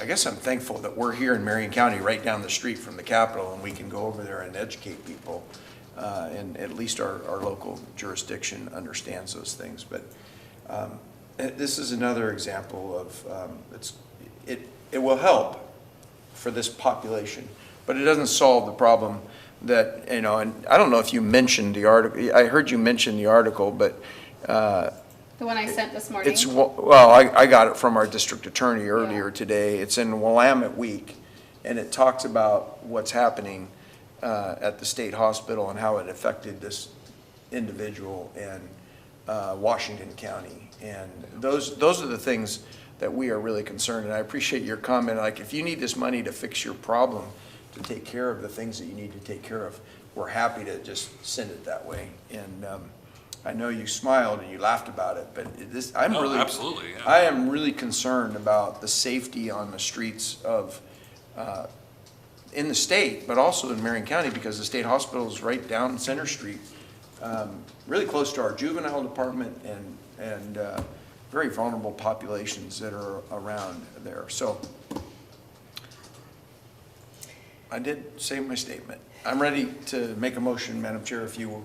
guess I'm thankful that we're here in Marion County, right down the street from the Capitol, and we can go over there and educate people. And at least our local jurisdiction understands those things. But this is another example of it will help for this population, but it doesn't solve the problem that, and I don't know if you mentioned the article. I heard you mention the article, but The one I sent this morning? I got it from our district attorney earlier today. It's in Willamette Week, and it talks about what's happening at the state hospital and how it affected this individual in Washington County. And those are the things that we are really concerned. And I appreciate your comment. Like, if you need this money to fix your problem, to take care of the things that you need to take care of, we're happy to just send it that way. And I know you smiled and you laughed about it, but I'm Oh, really. absolutely, yeah. I am really concerned about the safety on the streets of, in the state, but also in Marion County, because the state hospital is right down Center Street, really close to our juvenile department and very vulnerable populations that are around there. So I did say my statement. I'm ready to make a motion, Madam Chair, if you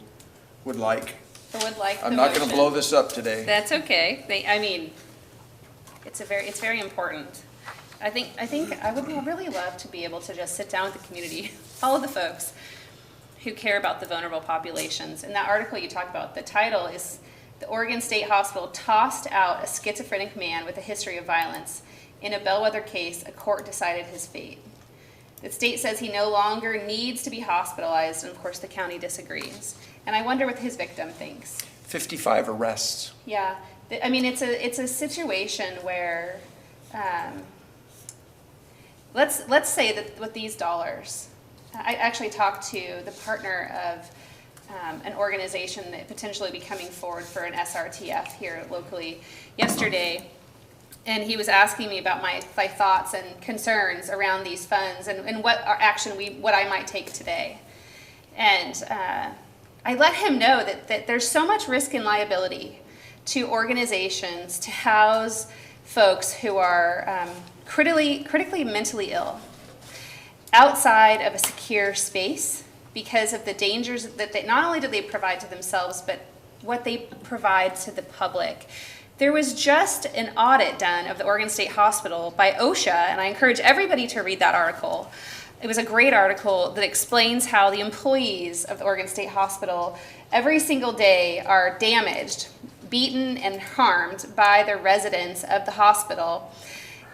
would like. I would like the I'm not going to motion. blow this up today. That's okay. I mean, it's very important. I think I would really love to be able to just sit down with the community, all of the folks who care about the vulnerable populations. In that article you talked about, the title is "The Oregon State Hospital Tossed Out a Schizophrenic Man with a History of Violence. In a Bellwether Case, a Court Decided His Fate." The state says he no longer needs to be hospitalized, and of course the county disagrees. And I wonder what his victim thinks. 55 arrests. Yeah, I mean, it's a situation where, let's say that with these dollars, I actually talked to the partner of an organization that potentially be coming forward for an SRTF here locally yesterday. And he was asking me about my thoughts and concerns around these funds and what I might take today. And I let him know that there's so much risk and liability to organizations to house folks who are critically mentally ill outside of a secure space because of the dangers that not only do they provide to themselves, but what they provide to the public. There was just an audit done of the Oregon State Hospital by OSHA, and I encourage everybody to read that article. It was a great article that explains how the employees of the Oregon State Hospital every single day are damaged, beaten, and harmed by the residents of the hospital,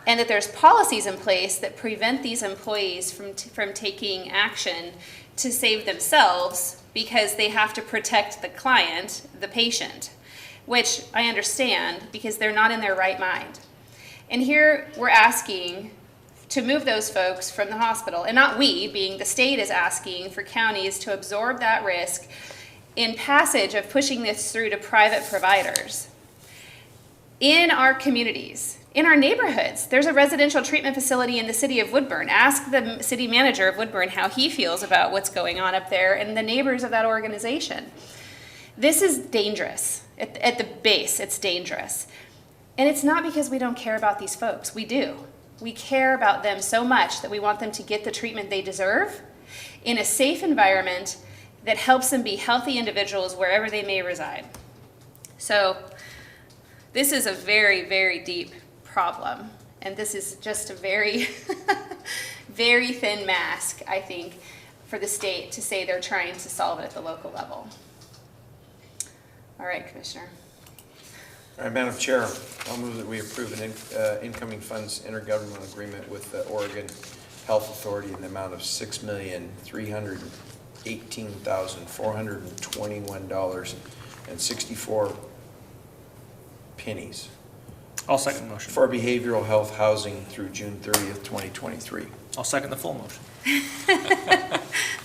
and that there's policies in place that prevent these employees from taking action to save themselves because they have to protect the client, the patient, which I understand because they're not in their right mind. And here we're asking to move those folks from the hospital, and not we, being the state is asking for counties to absorb that risk in passage of pushing this through to private providers. In our communities, in our neighborhoods, there's a residential treatment facility in the city of Woodburn. Ask the city manager of Woodburn how he feels about what's going on up there and the neighbors of that organization. This is dangerous. At the base, it's dangerous. And it's not because we don't care about these folks. We do. We care about them so much that we want them to get the treatment they deserve in a safe environment that helps them be healthy individuals wherever they may reside. So this is a very, very deep problem. And this is just a very, very thin mask, I think, for the state to say they're trying to solve it at the local level. All right, Commissioner. All right, Madam Chair, I'll move that we approve an incoming funds intergovernmental agreement with the Oregon Health Authority in the amount of $6,318,421.64 I'll second the motion. for behavioral health housing through June 30th, 2023. I'll second the full motion.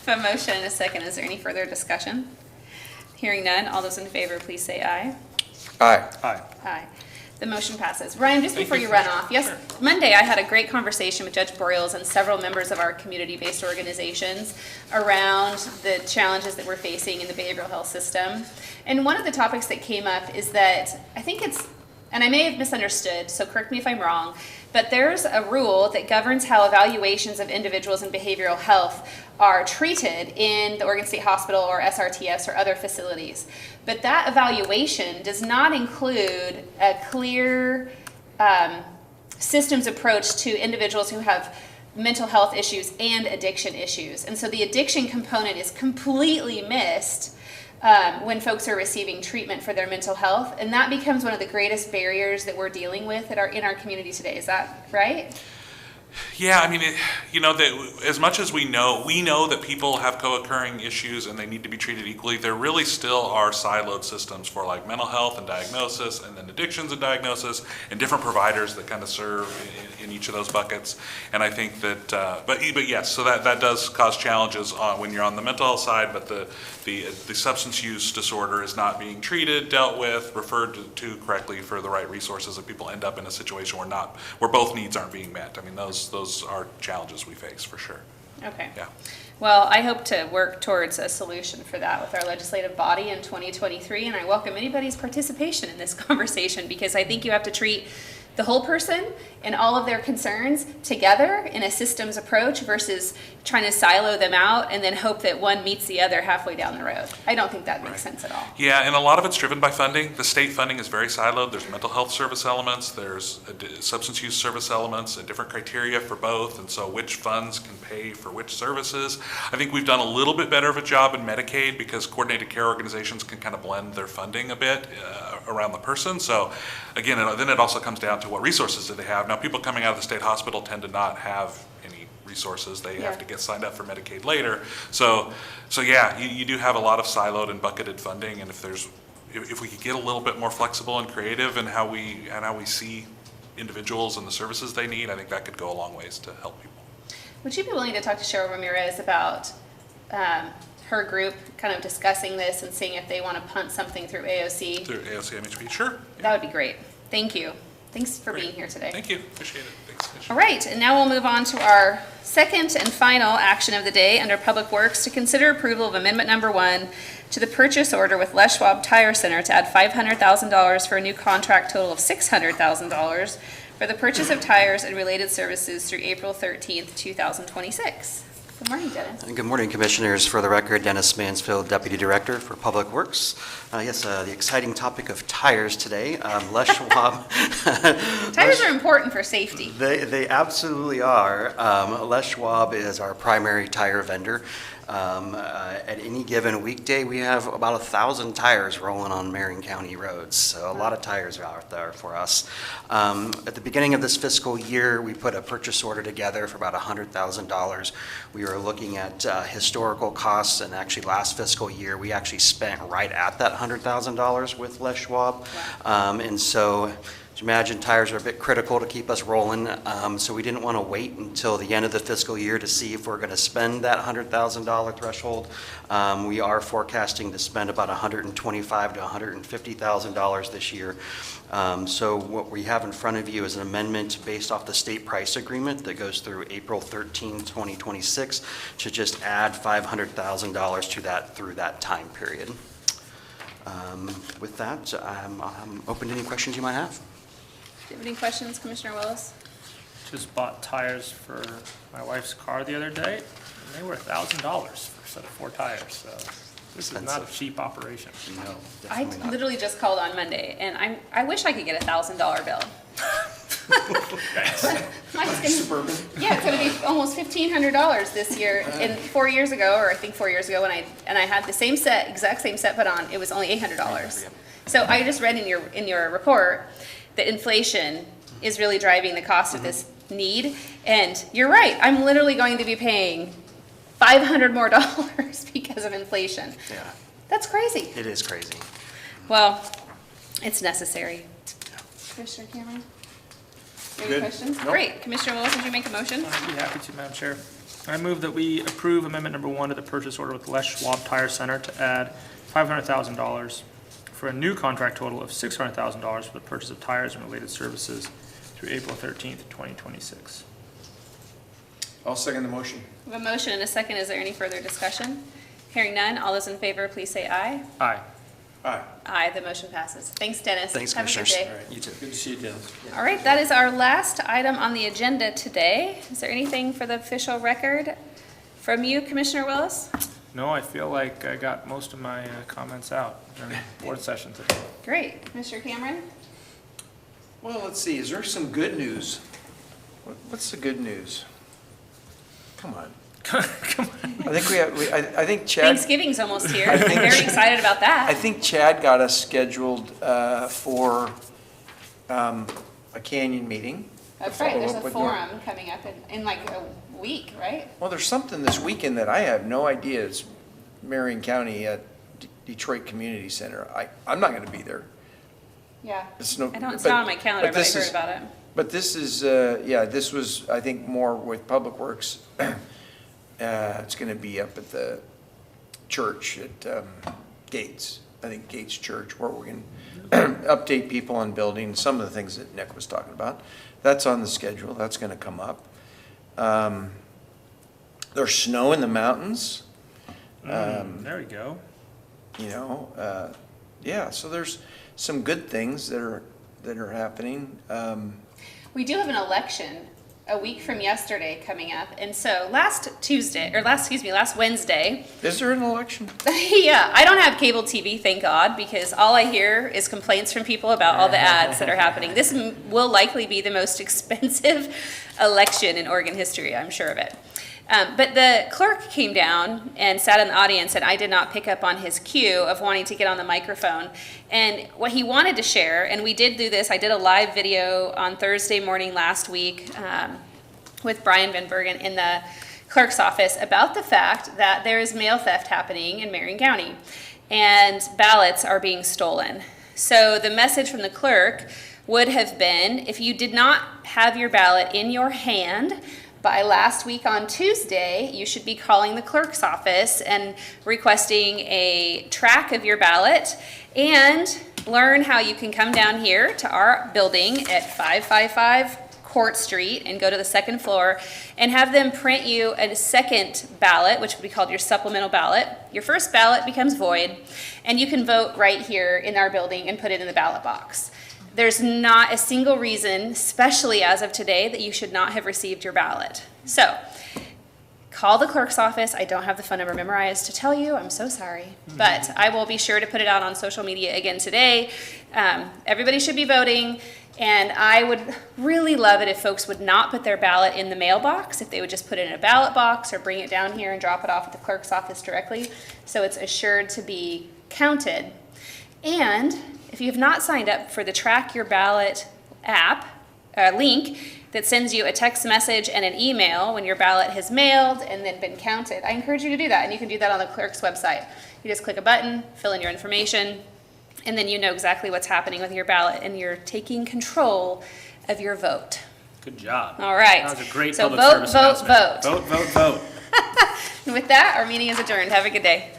A motion and a second. Is there any further discussion? Hearing none, all those in favor, please say aye. Aye. Aye. Aye. The motion passes. Ryan, just before you run off, Monday I had a great conversation with Judge Boreals and several members of our community-based organizations around the challenges that we're facing in the behavioral health system. And one of the topics that came up is that I think and I may have misunderstood, so correct me if I'm wrong, but there's a rule that governs how evaluations of individuals in behavioral health are treated in the Oregon State Hospital or SRTFs or other facilities. But that evaluation does not include a clear systems approach to individuals who have mental health issues and addiction issues. And so the addiction component is completely missed when folks are receiving treatment for their mental health, and that becomes one of the greatest barriers that we're dealing with in our community today. Is that right? Yeah, I mean, as much as we know that people have co-occurring issues and they need to be treated equally, there really still are siloed systems for like mental health and diagnosis, and then addictions and diagnosis, and different providers that kind of serve in each of those buckets. And I think that, but yes, so that does cause challenges when you're on the mental health side, but the substance use disorder is not being treated, dealt with, referred to correctly for the right resources, and people end up in a situation where both needs aren't being met. I mean, those are challenges we face for sure. Okay. Yeah. Well, I hope to work towards a solution for that with our legislative body in 2023, and I welcome anybody's participation in this conversation, because I think you have to treat the whole person and all of their concerns together in a systems approach versus trying to silo them out and then hope that one meets the other halfway down the road. I don't think that makes sense at all. Yeah, and a lot of it's driven by funding. The state funding is very siloed. There's mental health service elements, there's substance use service elements, and different criteria for both, and so which funds can pay for which services. I think we've done a little bit better of a job in Medicaid because coordinated care organizations can kind of blend their funding a bit around the person. So again, then it also comes down to what resources do they have. Now, people coming out of the state hospital tend to not have any resources. They have to get signed up for Medicaid later. So yeah, you do have a lot of siloed and bucketed funding, and if we could get a little bit more flexible and creative in how we see individuals and the services they need, I think that could go a long ways to help people. Would you be willing to talk to Cheryl Ramirez about her group kind of discussing this and seeing if they want to punt something through AOC? Through AOC MHP, sure. That would be great. Thank you. Thanks for being here today. Thank you, appreciate it. Thanks. All right, and now we'll move on to our second and final action of the day under Public Works to consider approval of amendment number 1 to the purchase order with Les Schwab Tire Center to add $500,000 for a new contract total of $600,000 for the purchase of tires and related services through April 13th, 2026. Good morning, Dennis. Good morning, Commissioners. For the record, Dennis Mansfield, Deputy Director for Public Works. The exciting topic of tires today. Les Schwab. Tires are important for safety. They absolutely are. Les Schwab is our primary tire vendor. At any given weekday, we have about 1,000 tires rolling on Marion County roads, so a lot of tires are out there for us. At the beginning of this fiscal year, we put a purchase order together for about $100,000. We were looking at historical costs, and actually last fiscal year, we actually spent right at that $100,000 with Les Schwab. And so, as you imagine, tires are a bit critical to keep us rolling, so we didn't want to wait until the end of the fiscal year to see if we're going to spend that $100,000 threshold. We are forecasting to spend about $125,000 to $150,000 this year. So what we have in front of you is an amendment based off the state price agreement that goes through April 13, 2026, to just add $500,000 to that through that time period. With that, I'm open to any questions you might have. Do you have any questions, Commissioner Willis? Just bought tires for my wife's car the other day, and they were $1,000 for a set of 4 tires, so this is not a Expensive. cheap operation. No, I definitely not. literally just called on Monday, and I wish I could get a $1,000 bill. Mine's gonna, yeah, it's gonna be almost $1,500 this year. And 4 years ago, or I think 4 years ago, when I had the same set, exact same set put on, it was only $800. So I just read in your report that inflation is really driving the cost of this need. And you're right, I'm literally going to be paying $500 more because of inflation. Yeah, That's crazy. it is crazy. Well, it's necessary. Commissioner Cameron? Any Good. questions? Nope. Great. Commissioner Willis, would you make a motion? I'd be happy to, Madam Chair. I move that we approve amendment number 1 to the purchase order with Les Schwab Tire Center to add $500,000 for a new contract total of $600,000 for the purchase of tires and related services through April 13th, 2026. I'll second the motion. We have a motion and a second. Is there any further discussion? Hearing none, all those in favor, please say aye. Aye. Aye. Aye, the motion passes. Thanks, Dennis. Thanks, Have a good Commissioners. day. You too. Good to see you, Dennis. All right, that is our last item on the agenda today. Is there anything for the official record from you, Commissioner Willis? No, I feel like I got most of my comments out during board session today. Great. Commissioner Cameron? Well, let's see, is there some good news? What's the good news? Come on. Come on. I think I think Chad, Thanksgiving's almost here. I'm very excited about I that. think Chad got us scheduled for a canyon meeting. That's right, there's follow up a with more. forum coming up in like a week, right? Well, there's something this weekend that I have no idea. It's Marion County at Detroit Community Center. I'm not gonna be there. Yeah. It's no. It's not on my calendar, but I this heard is- about it. But this is, yeah, this was, I think, more with Public Works. It's gonna be up at the church at Gates, I think Gates Church, where we can update people on building, some of the things that Nick was talking about. That's on the schedule, that's gonna come up. There's snow in the mountains. There we go. You know, yeah, so there's some good things that are happening. We do have an election a week from yesterday coming up, and so last Wednesday, Is there an election? yeah, I don't have cable TV, thank God, because all I hear is complaints from people about all the ads that are happening. This will likely be the most expensive election in Oregon history, I'm sure of it. But the clerk came down and sat in the audience, and I did not pick up on his cue of wanting to get on the microphone. And what he wanted to share, and we did do this, I did a live video on Thursday morning last week with Brian Van Bergen in the clerk's office about the fact that there is mail theft happening in Marion County, and ballots are being stolen. So the message from the clerk would have been, if you did not have your ballot in your hand by last week on Tuesday, you should be calling the clerk's office and requesting a track of your ballot, and learn how you can come down here to our building at 555 Court Street and go to the second floor and have them print you a second ballot, which would be called your supplemental ballot. Your first ballot becomes void, and you can vote right here in our building and put it in the ballot box. There's not a single reason, especially as of today, that you should not have received your ballot. So, call the clerk's office. I don't have the phone number memorized to tell you. I'm so sorry. But I will be sure to put it out on social media again today. Everybody should be voting. And I would really love it if folks would not put their ballot in the mailbox, if they would just put it in a ballot box or bring it down here and drop it off at the clerk's office directly, so it's assured to be counted. And if you have not signed up for the Track Your Ballot app, link that sends you a text message and an email when your ballot has mailed and then been counted, I encourage you to do that, and you can do that on the clerk's website. You just click a button, fill in your information, and then you know exactly what's happening with your ballot, and you're taking control of your vote. Good job. All right. That was a great So public vote, service vote, announcement. vote. Vote, vote, vote. And with that, our meeting is adjourned. Have a good day.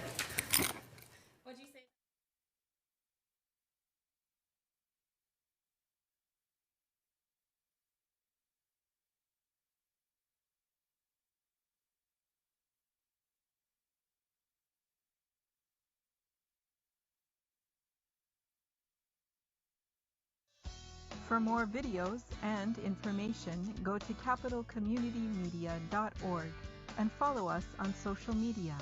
For more videos and information, go to capitalcommunitymedia.org and follow us on social media.